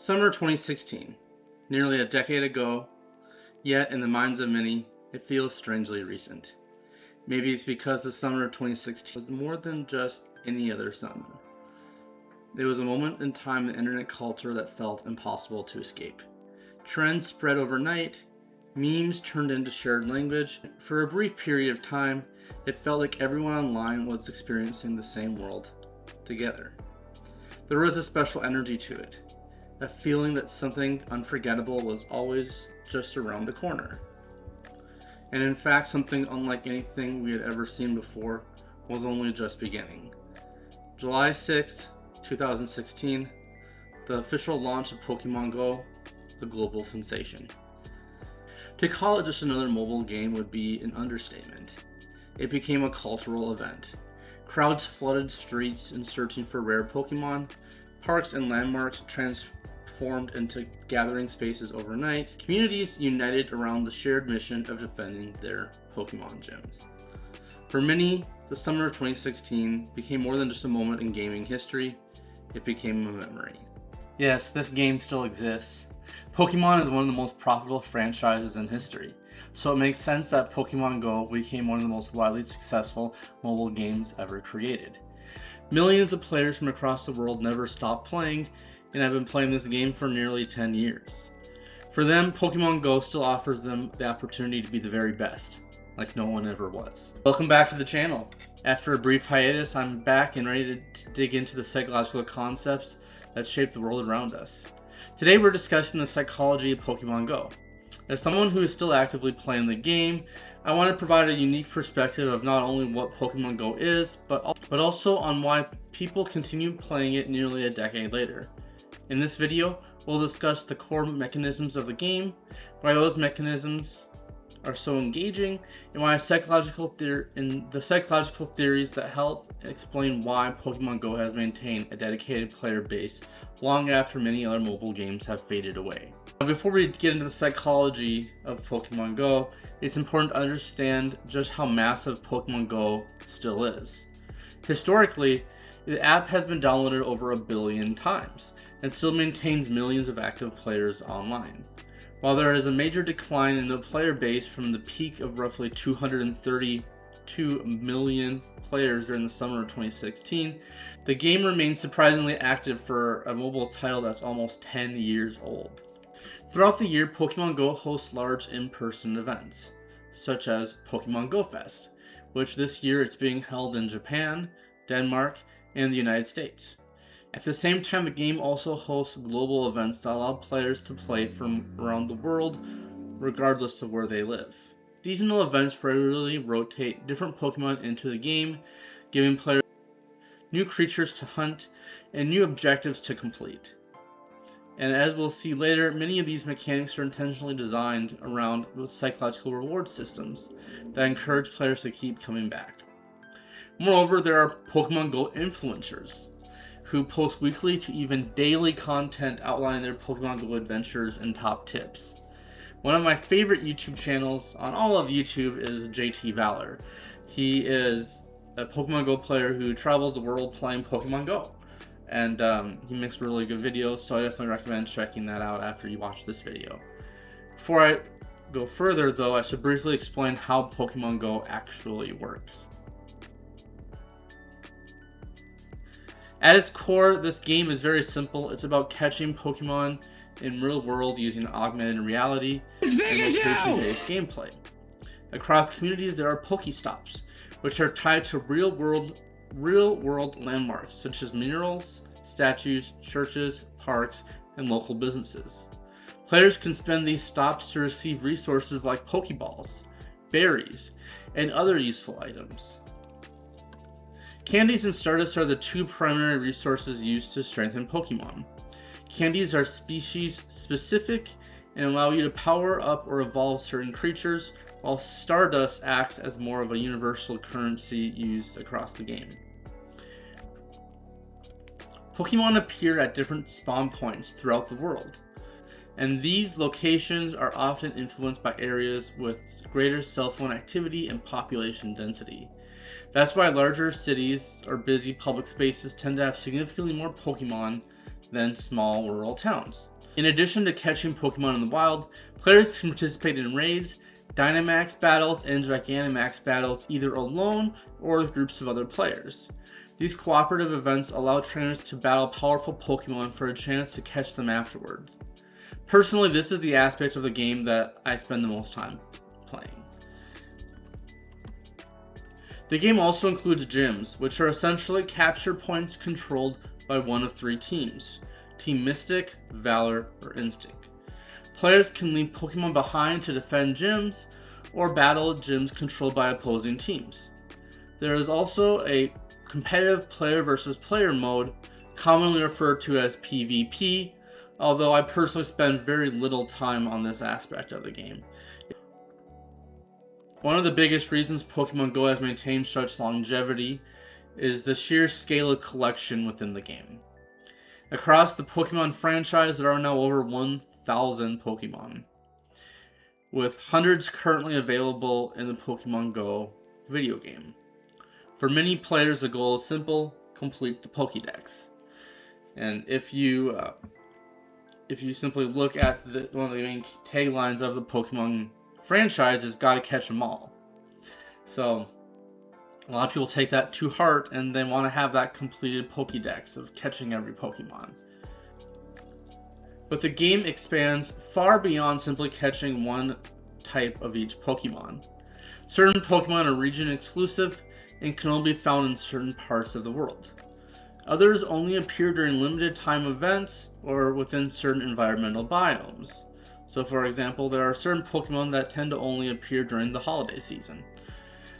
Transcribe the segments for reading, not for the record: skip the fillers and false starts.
Summer 2016, nearly a decade ago, yet in the minds of many, it feels strangely recent. Maybe it's because the summer of 2016 was more than just any other summer. It was a moment in time in internet culture that felt impossible to escape. Trends spread overnight, memes turned into shared language. For a brief period of time, it felt like everyone online was experiencing the same world together. There was a special energy to it. A feeling that something unforgettable was always just around the corner. And in fact, something unlike anything we had ever seen before was only just beginning. July 6th, 2016, the official launch of Pokémon GO, a global sensation. To call it just another mobile game would be an understatement. It became a cultural event. Crowds flooded streets in searching for rare Pokémon. Parks and landmarks transformed into gathering spaces overnight. Communities united around the shared mission of defending their Pokémon gyms. For many, the summer of 2016 became more than just a moment in gaming history. It became a memory. Yes, this game still exists. Pokémon is one of the most profitable franchises in history, so it makes sense that Pokémon GO became one of the most widely successful mobile games ever created. Millions of players from across the world never stopped playing and have been playing this game for nearly 10 years. For them, Pokémon GO still offers them the opportunity to be the very best, like no one ever was. Welcome back to the channel. After a brief hiatus, I'm back and ready to dig into the psychological concepts that shape the world around us. Today we're discussing the psychology of Pokémon GO. As someone who is still actively playing the game, I want to provide a unique perspective of not only what Pokémon GO is, but also on why people continue playing it nearly a decade later. In this video, we'll discuss the core mechanisms of the game, why those mechanisms are so engaging, and why the psychological theories that help explain why Pokémon GO has maintained a dedicated player base long after many other mobile games have faded away. Now, before we get into the psychology of Pokémon GO, it's important to understand just how massive Pokémon GO still is. Historically, the app has been downloaded over 1 billion times and still maintains millions of active players online. While there is a major decline in the player base from the peak of roughly 232 million players during the summer of 2016, the game remains surprisingly active for a mobile title that's almost 10 years old. Throughout the year, Pokémon GO hosts large in-person events, such as Pokémon GO Fest, which this year it's being held in Japan, Denmark, and the United States. At the same time, the game also hosts global events that allow players to play from around the world, regardless of where they live. Seasonal events regularly rotate different Pokemon into the game, giving players new creatures to hunt and new objectives to complete. And as we'll see later, many of these mechanics are intentionally designed around psychological reward systems that encourage players to keep coming back. Moreover, there are Pokemon GO influencers who post weekly to even daily content outlining their Pokemon GO adventures and top tips. One of my favorite YouTube channels on all of YouTube is JT Valor. He is a Pokemon GO player who travels the world playing Pokemon GO. And he makes really good videos, so I definitely recommend checking that out after you watch this video. Before I go further though, I should briefly explain how Pokemon GO actually works. At its core, this game is very simple. It's about catching Pokemon in real world using augmented reality and location-based gameplay. Across communities, there are Pokestops, which are tied to real world landmarks such as minerals, statues, churches, parks, and local businesses. Players can spend these stops to receive resources like Pokeballs, berries, and other useful items. Candies and Stardust are the two primary resources used to strengthen Pokemon. Candies are species specific and allow you to power up or evolve certain creatures, while Stardust acts as more of a universal currency used across the game. Pokemon appear at different spawn points throughout the world, and these locations are often influenced by areas with greater cell phone activity and population density. That's why larger cities or busy public spaces tend to have significantly more Pokemon than small rural towns. In addition to catching Pokemon in the wild, players can participate in raids, Dynamax battles, and Gigantamax battles either alone or with groups of other players. These cooperative events allow trainers to battle powerful Pokemon for a chance to catch them afterwards. Personally, this is the aspect of the game that I spend the most time playing. The game also includes gyms, which are essentially capture points controlled by one of three teams: Team Mystic, Valor, or Instinct. Players can leave Pokemon behind to defend gyms, or battle gyms controlled by opposing teams. There is also a competitive player versus player mode, commonly referred to as PvP, although I personally spend very little time on this aspect of the game. One of the biggest reasons Pokemon GO has maintained such longevity is the sheer scale of collection within the game. Across the Pokemon franchise, there are now over 1,000 Pokemon, with hundreds currently available in the Pokemon GO video game. For many players, the goal is simple: complete the Pokédex. And if you simply look at one of the main taglines of the Pokemon franchise is "Gotta catch them all." So a lot of people take that to heart and they want to have that completed Pokédex of catching every Pokemon. But the game expands far beyond simply catching one type of each Pokemon. Certain Pokemon are region exclusive and can only be found in certain parts of the world. Others only appear during limited time events or within certain environmental biomes. So for example, there are certain Pokemon that tend to only appear during the holiday season.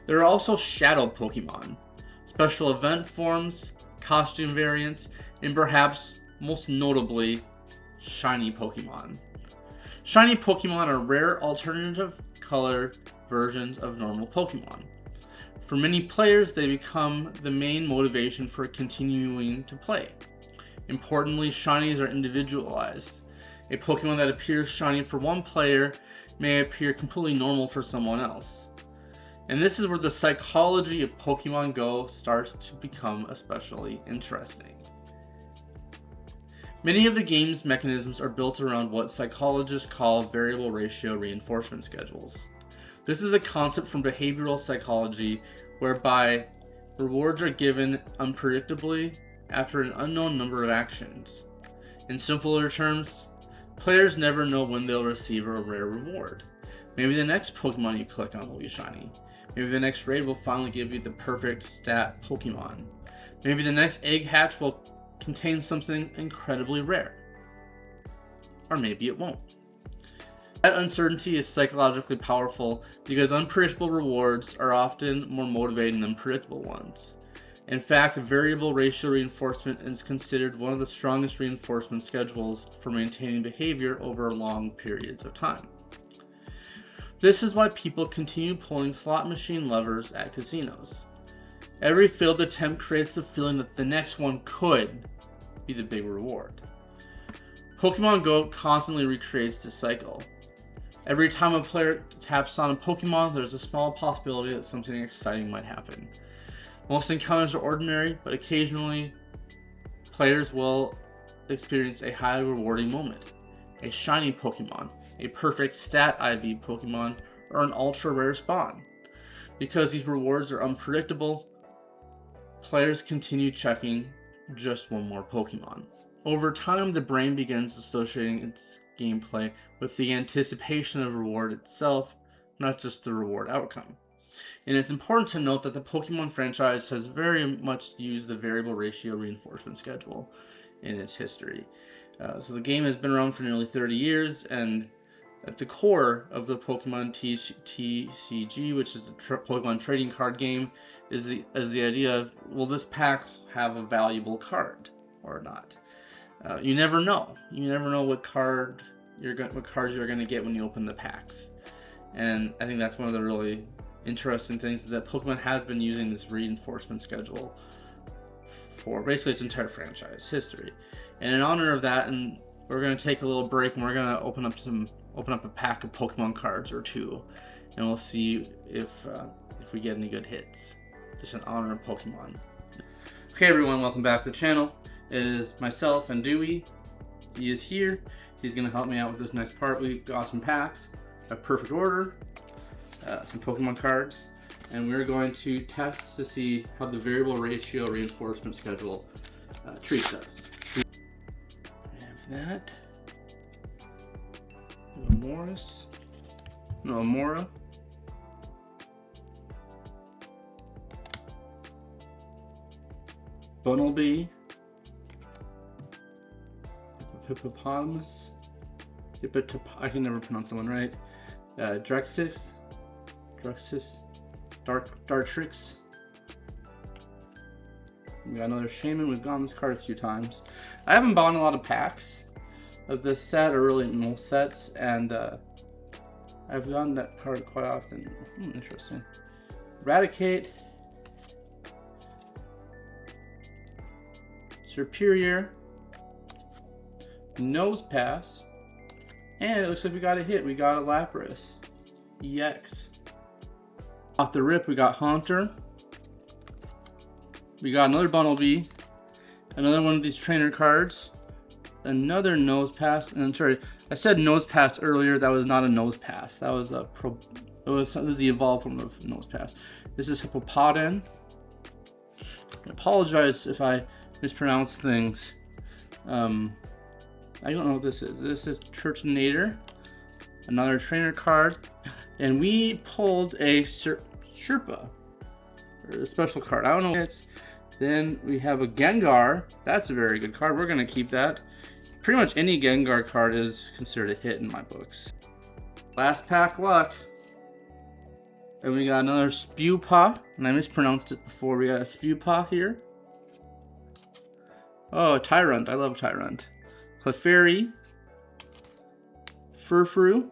There are also shadow Pokemon, special event forms, costume variants, and perhaps most notably, shiny Pokemon. Shiny Pokemon are rare alternative color versions of normal Pokemon. For many players, they become the main motivation for continuing to play. Importantly, shinies are individualized. A Pokemon that appears shiny for one player may appear completely normal for someone else. And this is where the psychology of Pokemon GO starts to become especially interesting. Many of the game's mechanisms are built around what psychologists call variable ratio reinforcement schedules. This is a concept from behavioral psychology whereby rewards are given unpredictably after an unknown number of actions. In simpler terms, players never know when they'll receive a rare reward. Maybe the next Pokemon you click on will be shiny. Maybe the next raid will finally give you the perfect stat Pokemon. Maybe the next egg hatch will contain something incredibly rare. Or maybe it won't. That uncertainty is psychologically powerful because unpredictable rewards are often more motivating than predictable ones. In fact, variable ratio reinforcement is considered one of the strongest reinforcement schedules for maintaining behavior over long periods of time. This is why people continue pulling slot machine levers at casinos. Every failed attempt creates the feeling that the next one could be the big reward. Pokemon GO constantly recreates this cycle. Every time a player taps on a Pokemon, there's a small possibility that something exciting might happen. Most encounters are ordinary, but occasionally players will experience a highly rewarding moment. A shiny Pokemon, a perfect stat IV Pokemon, or an ultra rare spawn. Because these rewards are unpredictable, players continue checking just one more Pokemon. Over time, the brain begins associating its gameplay with the anticipation of reward itself, not just the reward outcome. And it's important to note that the Pokemon franchise has very much used the variable ratio reinforcement schedule in its history. So the game has been around for nearly 30 years, and at the core of the Pokemon TCG, which is the Pokemon trading card game, is the idea of, will this pack have a valuable card or not? You never know. You never know what cards you're going to get when you open the packs. And I think that's one of the really interesting things, is that Pokemon has been using this reinforcement schedule for basically its entire franchise history. And in honor of that, and we're going to take a little break and we're going to open up a pack of Pokemon cards or two, and we'll see if we get any good hits, just in honor of Pokemon. Okay everyone, welcome back to the channel. It is myself and Dewey. He is here. He's going to help me out with this next part. We've got some packs, a perfect order, some Pokemon cards, and we're going to test to see how the variable ratio reinforcement schedule treats us. We have that. Amora. Bunnelby. Hippopotamus. I can never pronounce that one right. Dartrix. We got another Shaman. We've gotten this card a few times. I haven't bought a lot of packs of this set, or really most sets, and I've gotten that card quite often. Interesting. Eradicate. Superior. Nose Pass. And it looks like we got a hit. We got a Lapras EX. Off the rip, we got Haunter. We got another Bunnelby. Another one of these trainer cards. Another Nose Pass. And I'm sorry, I said Nose Pass earlier. That was not a Nose Pass. That was a it was the evolved form of Nose Pass. This is Hippopotamus. I apologize if I mispronounce things. I don't know what this is. This is Turtonator, another trainer card, and we pulled a Sherpa, or a special card. I don't know what it's. Then we have a Gengar. That's a very good card. We're gonna keep that. Pretty much any Gengar card is considered a hit in my books. Last pack luck. And we got another Spewpaw, and I mispronounced it before. We got a Spewpaw here. Oh, Tyrant. I love Tyrant. Clefairy, Furfrou,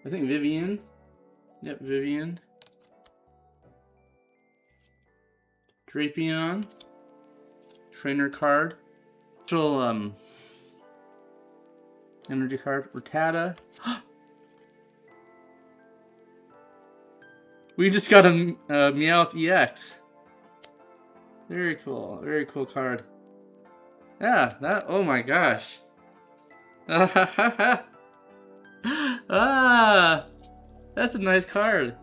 I think Vivian. Yep, Vivian. Drapion, trainer card, special energy card, Rattata. We just got a Meowth EX. Very cool card. Yeah, that, oh my gosh. Ah, that's a nice card.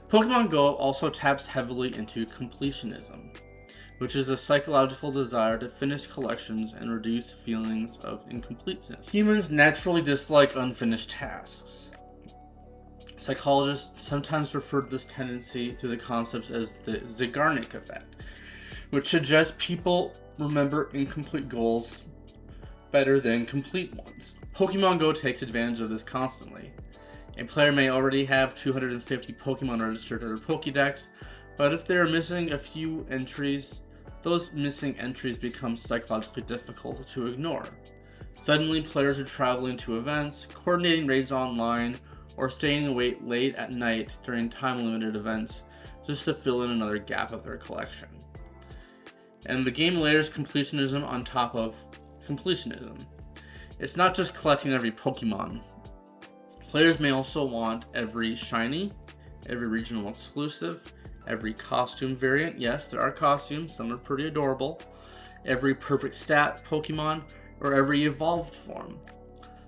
Pokemon Go also taps heavily into completionism, which is a psychological desire to finish collections and reduce feelings of incompleteness. Humans naturally dislike unfinished tasks. Psychologists sometimes refer to this tendency to the concept as the Zeigarnik effect, which suggests people remember incomplete goals better than complete ones. Pokemon Go takes advantage of this constantly. A player may already have 250 Pokemon registered in their Pokédex, but if they are missing a few entries, those missing entries become psychologically difficult to ignore. Suddenly, players are traveling to events, coordinating raids online, or staying awake late at night during time-limited events just to fill in another gap of their collection. And the game layers completionism on top of completionism. It's not just collecting every Pokemon. Players may also want every shiny, every regional exclusive, every costume variant. Yes, there are costumes, some are pretty adorable. Every perfect stat Pokemon, or every evolved form.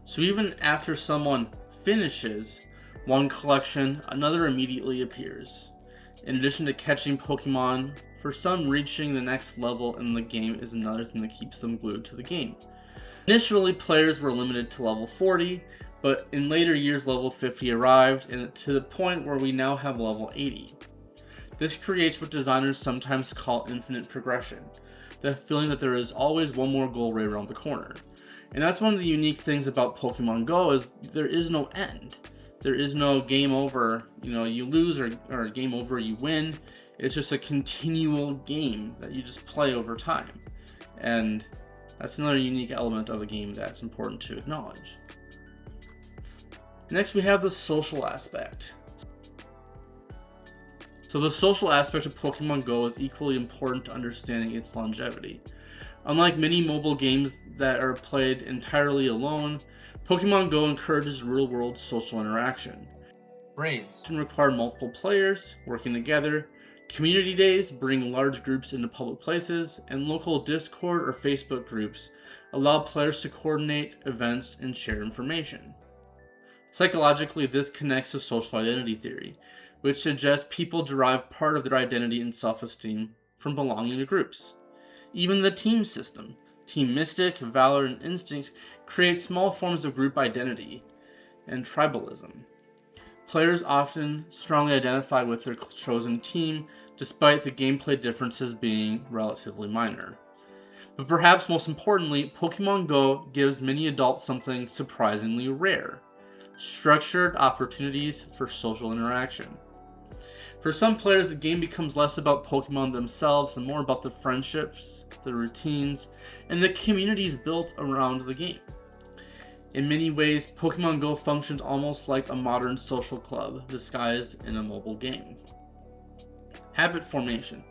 So even after someone finishes one collection, another immediately appears. In addition to catching Pokemon, for some, reaching the next level in the game is another thing that keeps them glued to the game. Initially, players were limited to level 40, but in later years level 50 arrived, and to the point where we now have level 80. This creates what designers sometimes call infinite progression, the feeling that there is always one more goal right around the corner. And that's one of the unique things about Pokemon Go, is there is no end. There is no game over, you lose, or game over, you win. It's just a continual game that you just play over time. And that's another unique element of the game that's important to acknowledge. Next, we have the social aspect. So the social aspect of Pokemon Go is equally important to understanding its longevity. Unlike many mobile games that are played entirely alone, Pokemon Go encourages real-world social interaction. Raids can require multiple players working together, Community days bring large groups into public places, and local Discord or Facebook groups allow players to coordinate events and share information. Psychologically, this connects to social identity theory, which suggests people derive part of their identity and self-esteem from belonging to groups. Even the team system, Team Mystic, Valor, and Instinct, create small forms of group identity and tribalism. Players often strongly identify with their chosen team, despite the gameplay differences being relatively minor. But perhaps most importantly, Pokémon GO gives many adults something surprisingly rare: structured opportunities for social interaction. For some players, the game becomes less about Pokemon themselves and more about the friendships, the routines, and the communities built around the game. In many ways, Pokemon GO functions almost like a modern social club disguised in a mobile game. Habit formation.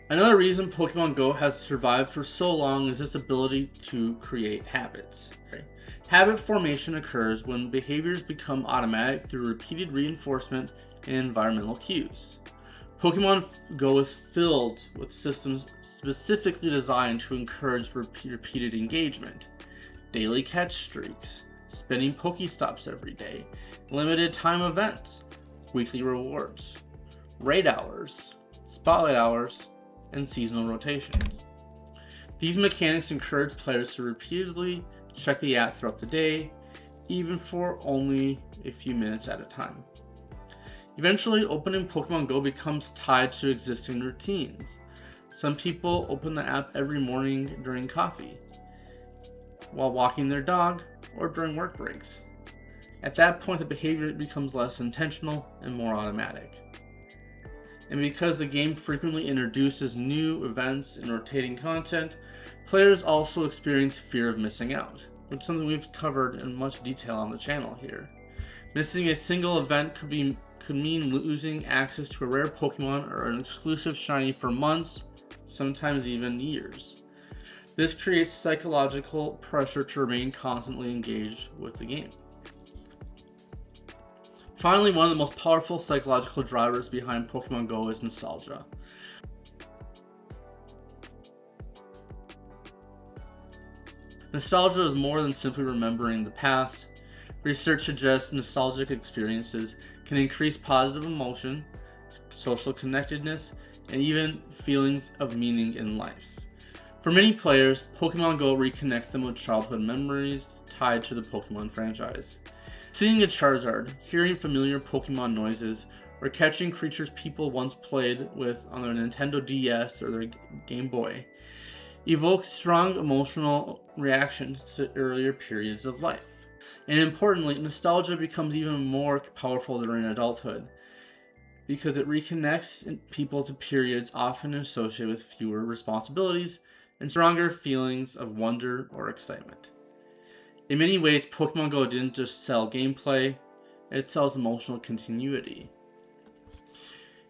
Another reason Pokemon GO has survived for so long is its ability to create habits. Habit formation occurs when behaviors become automatic through repeated reinforcement and environmental cues. Pokemon GO is filled with systems specifically designed to encourage repeated engagement. Daily catch streaks, spinning Pokestops every day, limited time events, weekly rewards, raid hours, spotlight hours, and seasonal rotations. These mechanics encourage players to repeatedly check the app throughout the day, even for only a few minutes at a time. Eventually, opening Pokemon GO becomes tied to existing routines. Some people open the app every morning during coffee, while walking their dog, or during work breaks. At that point, the behavior becomes less intentional and more automatic. And because the game frequently introduces new events and rotating content, players also experience fear of missing out, which is something we've covered in much detail on the channel here. Missing a single event could mean losing access to a rare Pokemon or an exclusive shiny for months, sometimes even years. This creates psychological pressure to remain constantly engaged with the game. Finally, one of the most powerful psychological drivers behind Pokemon GO is nostalgia. Nostalgia is more than simply remembering the past. Research suggests nostalgic experiences can increase positive emotion, social connectedness, and even feelings of meaning in life. For many players, Pokemon GO reconnects them with childhood memories tied to the Pokemon franchise. Seeing a Charizard, hearing familiar Pokemon noises, or catching creatures people once played with on their Nintendo DS or their Game Boy evokes strong emotional reactions to earlier periods of life. And importantly, nostalgia becomes even more powerful during adulthood, because it reconnects people to periods often associated with fewer responsibilities and stronger feelings of wonder or excitement. In many ways, Pokemon GO didn't just sell gameplay, it sells emotional continuity.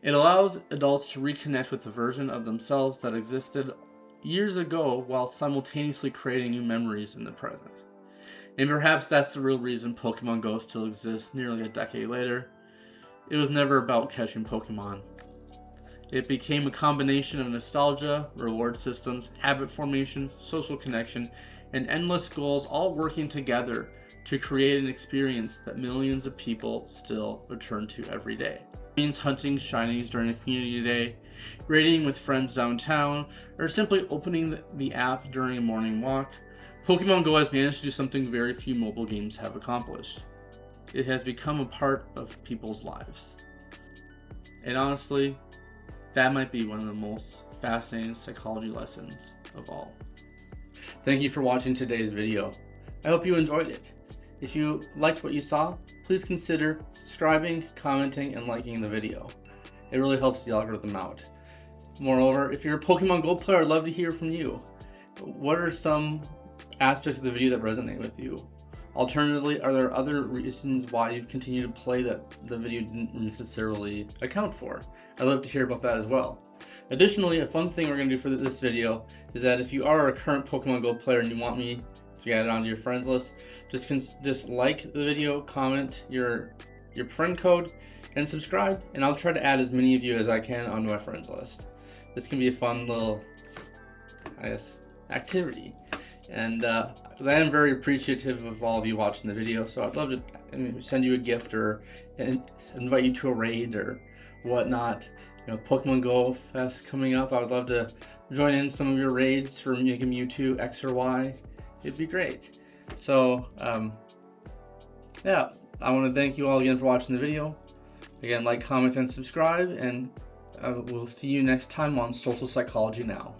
It allows adults to reconnect with the version of themselves that existed years ago while simultaneously creating new memories in the present. And perhaps that's the real reason Pokemon GO still exists nearly a decade later. It was never about catching Pokemon. It became a combination of nostalgia, reward systems, habit formation, social connection, and endless goals all working together to create an experience that millions of people still return to every day. It means hunting shinies during a community day, raiding with friends downtown, or simply opening the app during a morning walk. Pokemon GO has managed to do something very few mobile games have accomplished. It has become a part of people's lives. And honestly, that might be one of the most fascinating psychology lessons of all. Thank you for watching today's video. I hope you enjoyed it. If you liked what you saw, please consider subscribing, commenting, and liking the video. It really helps the algorithm out. Moreover, if you're a Pokemon GO player, I'd love to hear from you. What are some aspects of the video that resonate with you? Alternatively, are there other reasons why you've continued to play that the video didn't necessarily account for? I'd love to hear about that as well. Additionally, a fun thing we're going to do for this video is that if you are a current Pokemon GO player and you want me to add it onto your friends list, just like the video, comment your friend code, and subscribe, and I'll try to add as many of you as I can onto my friends list. This can be a fun little, I guess, activity. And because I am very appreciative of all of you watching the video, so I'd love to send you a gift or invite you to a raid or whatnot. Pokemon GO Fest coming up. I would love to join in some of your raids for making Mewtwo X or Y. It'd be great. So, yeah, I want to thank you all again for watching the video. Again, like, comment, and subscribe, and we'll see you next time on Social Psychology Now.